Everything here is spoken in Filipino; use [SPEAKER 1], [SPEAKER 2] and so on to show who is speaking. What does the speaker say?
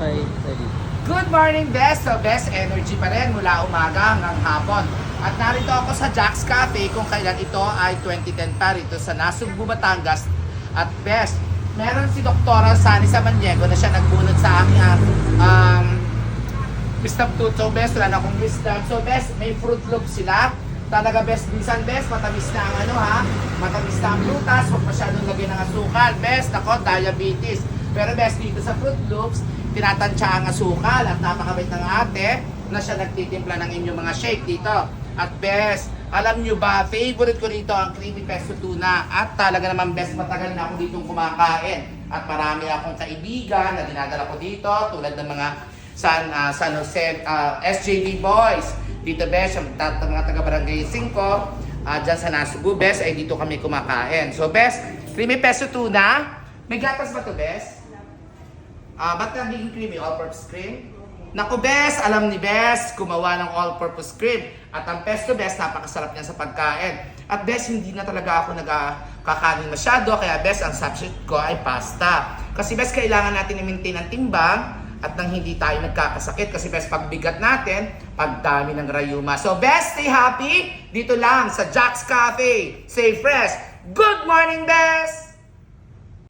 [SPEAKER 1] Okay, ready.
[SPEAKER 2] Good morning, Best! So, Best Energy pa rin mula umaga hanggang hapon. At narito ako sa Jack's Cafe kung kailan ito ay 2010 pa rito sa Nasugbu, Batangas. At Best, meron si Doktora Sani Samaniego na siya nagbunot sa aking wisdom tooth. So, Best, wala na akong wisdom. So, Best, may Fruit Loops sila. Talaga, Best, minsan, Best, matamis na ang matamis na ang prutas, huwag masyadong lagyan ng asukal. Best, ako, diabetes. Pero Best, dito sa Fruit Loops, tinatansya ang asukal at napakabait ng ate na siya nagtitimpla ng inyong mga shake dito. At Best, alam nyo ba, favorite ko dito ang creamy pesto tuna. At talaga naman, Best, matagal na ako ditong kumakain. At marami akong kaibigan na dinadala ko dito, tulad ng mga San Jose, SJB Boys. Dito, Best, ang mga taga-barangay 5, dyan sa Nasugbu, Best, ay dito kami kumakain. So, Best, creamy pesto tuna. May gatas ba to, Best? Ba't nagiging creamy? All-purpose cream? Naku, Best, alam ni Best, gumawa ng all-purpose cream. At ang pesto, Best, napakasarap niya sa pagkain. At Best, hindi na talaga ako nagkakanin masyado, kaya Best, ang substitute ko ay pasta. Kasi Best, kailangan natin i-maintain ang timbang at nang hindi tayo nagkakasakit. Kasi Best, pagbigat natin, pagdami ng rayuma. So Best, stay happy dito lang sa Jack's Cafe. Stay fresh. Good morning, Best!